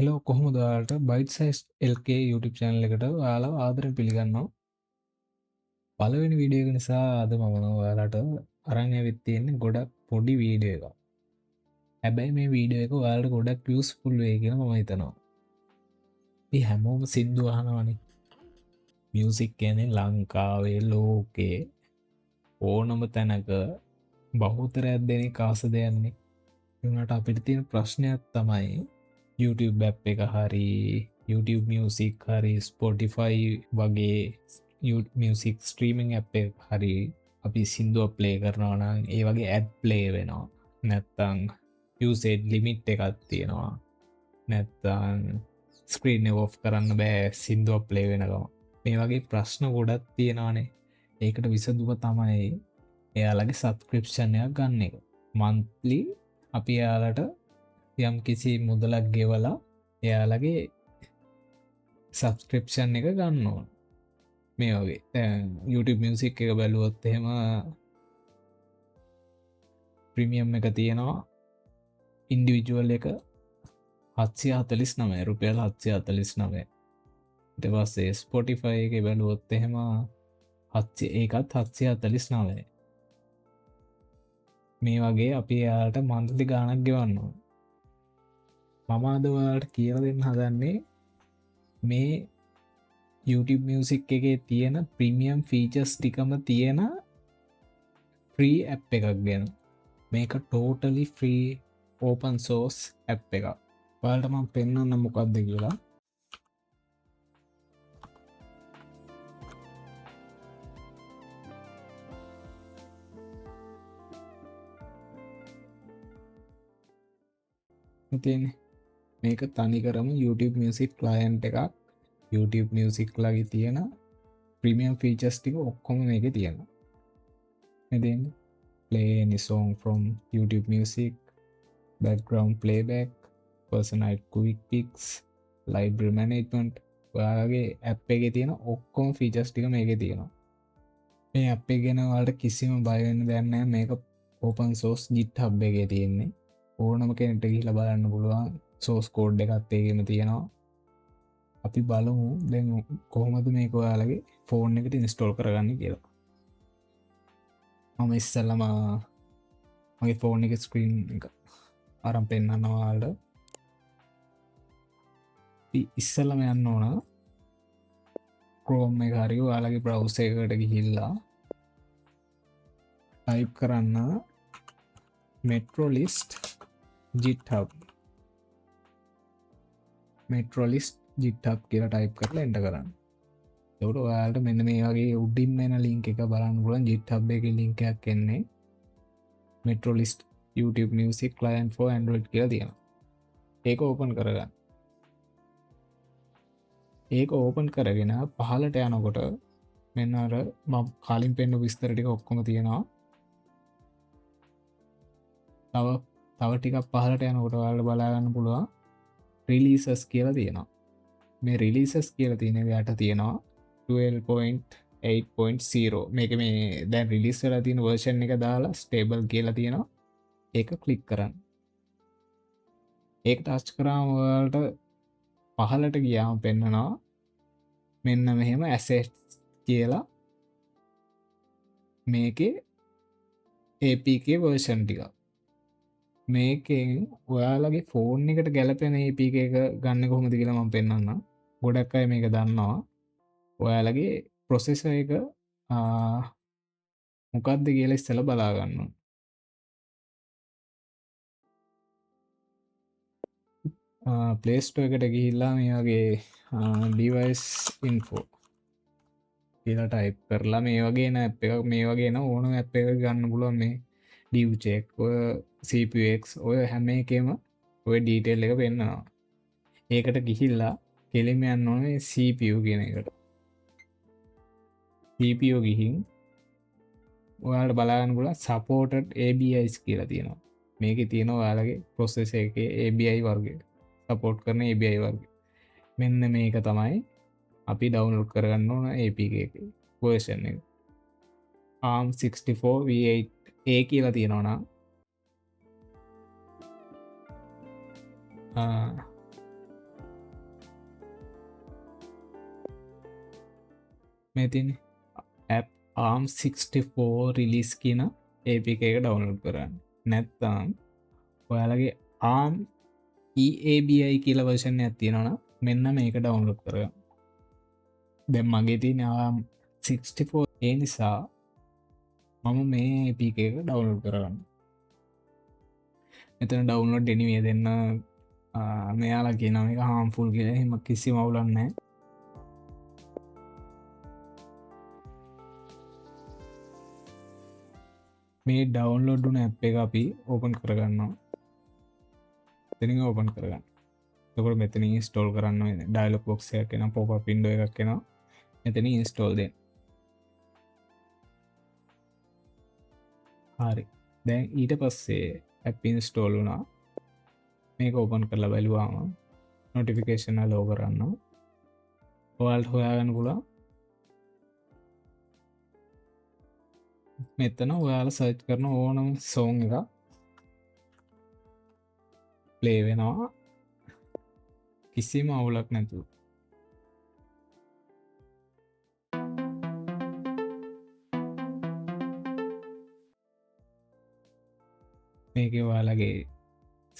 Hello කොහොමද ඔයාලට bite size LK YouTube channel එකට ඔයාලව ආදරෙන් පිළිගන්නවා. පළවෙනි වීඩියෝ එක නිසා අද මම ඔයාලට අරන් ඇවිත් තියෙන්නේ ගොඩක් පොඩි වීඩියෝ එකක්. හැබැයි මේ වීඩියෝ එක ඔයාලට ගොඩක් යූස්ෆුල් වෙයි කියලා මම හිතනවා. අපි හැමෝම සින්දු අහනවනේ. මියුසික් කියන්නේ ලංකාවේ ලෝකේ ඕනම තැනක බහුතරයක් දෙනෙක් ආස දෙයන්නේ. ඒ වුණාට අපිට තියෙන ප්‍රශ්නයක් තමයි YouTube ඇප් එක හරි YouTube මියසික් හරි ස්පොටිෆයි වගේ මියසික් ස්ට්‍රීමිං ඇප් එක හරි අපි සිින්දුව ප්ලේ කරනවනම් ඒ වගේ ඇඩ් ප්ලේ වෙනවා නැත්තං යසේඩ් ලිමිට් එකත් තියෙනවා නැත්තන් ස්ක්‍රීන් ඔෆ් කරන්න බෑ සිින්දුව ප්ලේ වෙනවා මේ වගේ ප්‍රශ්න ගොඩත් තියෙනවානේ ඒකට විසදුව තමයි එයාලගේ සබස්ක්‍රප්ෂණයක් ගන්න එක මන්ත්ලි අපි එයාලට යම් කිසි මුදලක් ගෙවලා එයාලගේ සබස්ක්‍රප්ෂන් එක ගන්න ඕන මේ වගේ YouTube මියසික් එක බැලුවොත් එහෙම ප්‍රමියම් එක තියෙනවා ඉන්ඩිවිජුවල් එක 749 රුපියල් 749 ඊට පස්සේ ස්පොටිෆයි එක බැලුවොත් එහෙම ඒකත් 749 මේ වගේ අපි එයාලට මන්ත්ලි ගාණක් ගෙවන්න ඕන මම අද ඔයාලට කියලා දෙන්න හදන්නේ මේ YouTube මියසික් එකේ තියෙන ප්‍රීමියම් ෆීචර්ස් ටිකම තියෙන ෆ්‍රී ඇප් එකක් ගැන මේක totally free open sauce app එක ඔයාලට මම පෙන්වන්න මොකක්ද කියලා ඉතින් මේක තනිකරම YouTube මියසික් ක්ලයන්ට් එකක් YouTube මියසික් ලගේ තියෙන ප්‍රීමියම් ෆීචර්ස් ටික ඔක්කොම මේකේ තියෙනවා ඉතින් play any song from YouTube music background playback personalized quick picks library management ඔයාලගේ ඇප් එකේ තියෙන ඔක්කොම ෆීචර්ස් ටික මේකේ තියෙනවා මේ ඇප් එක ගැන ඔයාලට කිසිම බය වෙන්න දෙයක් නැහැ මේක open source GitHub එකේ තියෙන්නේ ඕනම කෙනෙක්ට ගිහිල්ලා බලන්න පුළුවන් සෝස් කෝඩ් එකත් ඒකෙම තියෙනවා අපි බලමු දැන් කොහොමද මේක ඔයාලගේ ෆෝන් එකට ඉන්ස්ටෝල් කරගන්නේ කියලා මම ඉස්සෙල්ලම මගේ ෆෝන් එක ස්ක්‍රීන් එක අරන් පෙන්නනවා ඔයාලට ඉස්සෙල්ලම යන්න ඕන Chrome එක හරි ඔයාලගේ browser එකකට ගිහිල්ලා type කරන්න metrolist GitHub metrolist GitHub කියලා ටයිප් කරලා එන්ටර් කරන්න. එතකොට ඔයාලට මෙන්න මේ වගේ උඩින්ම එන link එක බලන්න පුළුවන් GitHub එකේ link එකක් එන්නේ metrolist YouTube music client for Android කියලා තියෙනවා. ඒක ඕපන් කරගන්න. ඒක ඕපන් කරගෙන පහළට යනකොට මෙන්න අර මම කලින් පෙන්නපු විස්තර ටික ඔක්කොම තියෙනවා. තව ටිකක් පහළට යනකොට ඔයාලට බලා ගන්න පුළුවන් releases කියලා තියෙනවා. මේ releases කියලා තියෙන එකට තියෙනවා 12.8.0 මේක මේ දැන් රිලීස් වෙලා තියෙන version එක දාලා stable කියලා තියෙනවා. ඒක ක්ලික් කරන්න. ඒක ටච් කරාම ඔයාලට පහළට ගියාම පෙන්නනවා මෙන්න මෙහෙම assets කියලා මේකේ APK version ටික. මේකෙන් ඔයාලගේ ෆෝන් එකට ගැලපෙන APK එක ගන්න කොහොමද කියලා මම පෙන්නන්නම්. ගොඩක් අය මේක දන්නවා. ඔයාලගේ ප්‍රොසෙසර් එක මොකක්ද කියලා ඉස්සෙල්ලා බලා ගන්න ඕන. Play Store එකට ගිහිල්ලා මේ වගේ device info කියලා ටයිප් කරලා මේ වගේ න ඇප් එකක් මේ වගේ න ඕනම ඇප් එකක් ගන්න පුළුවන් මේ div check ඔය cpux ඔය හැම එකේම ඔය ඩීටේල් එක පෙන්නනවා. ඒකට ගිහිල්ලා කෙලින්ම යන්න ඕනේ CPU කියන එකට. CPU ගිහින් ඔයාලට බලා ගන්න පුළුවන් supported ABIs කියලා තියෙනවා. මේකේ තියෙනවා ඔයාලගේ processor එකේ ABI වර්ගය support කරන ABI වර්ගය. මෙන්න මේක තමයි අපි ඩවුන්ලෝඩ් කරගන්න ඕන APK එකේ version එක. ARM64 V8A කියලා තියෙනවා නම් මේ තියෙන්නේ ඇප් ARM64 රිලීස් කියන APK එක ඩවුන්ලෝඩ් කරන්න. නැත්නම් ඔයාලගේ ARM EABI කියලා version එකක් තියෙනවා නම් මෙන්න මේක ඩවුන්ලෝඩ් කරගන්න. දැන් මගේ තියෙන ARM64 ඒ නිසා මම මේ APK එක ඩවුන්ලෝඩ් කරගන්න. මෙතන ඩවුන්ලෝඩ් anyway දෙන්න මෙයාලා කියනවා මේක harmful කියලා. එහෙම කිසිම අවුලක් නැහැ. මේ ඩවුන්ලෝඩ් වුණ ඇප් එක අපි ඕපන් කරගන්නවා. එතනින් ඕපන් කරගන්න. එතකොට මෙතන ඉන්ස්ටෝල් කරන්න වෙන ඩයලොග් බොක්ස් එකක් එනවා, පොප් අප් වින්ඩෝ එකක් එනවා. මෙතන ඉන්ස්ටෝල් දෙන්න. හරි. දැන් ඊට පස්සේ ඇප් ඉන්ස්ටෝල් වුණා. මේක ඕපන් කරලා බලුවාම නොටිෆිකේෂන් අලෝ කරන්න. ඔයාලට හොයාගන්න පුළුවන්. මෙතන ඔයාලා සර්ච් කරන ඕනම සෝන් එක ප්ලේ වෙනවා කිසිම අවුලක් නැතුව. මේක ඔයාලගේ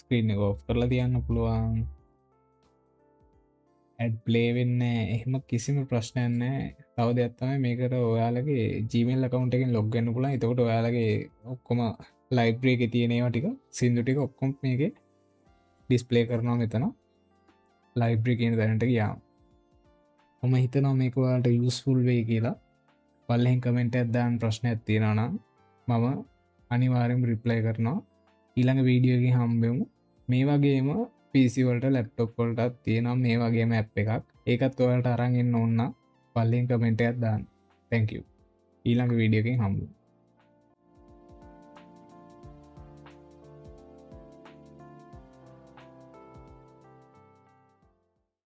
ස්ක්‍රීන් එක ඔෆ් කරලා තියන්න පුළුවන්. ඇඩ් ප්ලේ වෙන්නේ එහෙම කිසිම ප්‍රශ්නයක් නැහැ. තව දෙයක් තමයි මේකට ඔයාලගේ Gmail account එකෙන් log වෙන්න පුළුවන්. එතකොට ඔයාලගේ ඔක්කොම ලයිබ්‍රරි එකේ තියෙන ඒවා ටික සින්දු ටික ඔක්කොම මේකේ ඩිස්ප්ලේ කරනවා මෙතන. ලයිබ්‍රරි කියන තැනට ගියාම මම හිතනවා මේක ඔයාලට යූස්ෆුල් වෙයි කියලා. පල්ලෙන් කමෙන්ට් එකක් දාන්න ප්‍රශ්නයක් තියෙනවා නම් මම අනිවාර්යෙන්ම රිප්ලයි කරනවා. ඊළඟ වීඩියෝ එකකින් හම්බෙමු. මේ වගේම PC වලට ලැප්ටොප් වලටත් තියෙනවා මේ වගේම ඇප් එකක්. ඒකත් ඔයාලට අරන් එන්න ඕන නම් පල්ලෙන් කමෙන්ට් එකක් දාන්න. thank you. ඊළඟ වීඩියෝ එකකින් හම්බෙමු.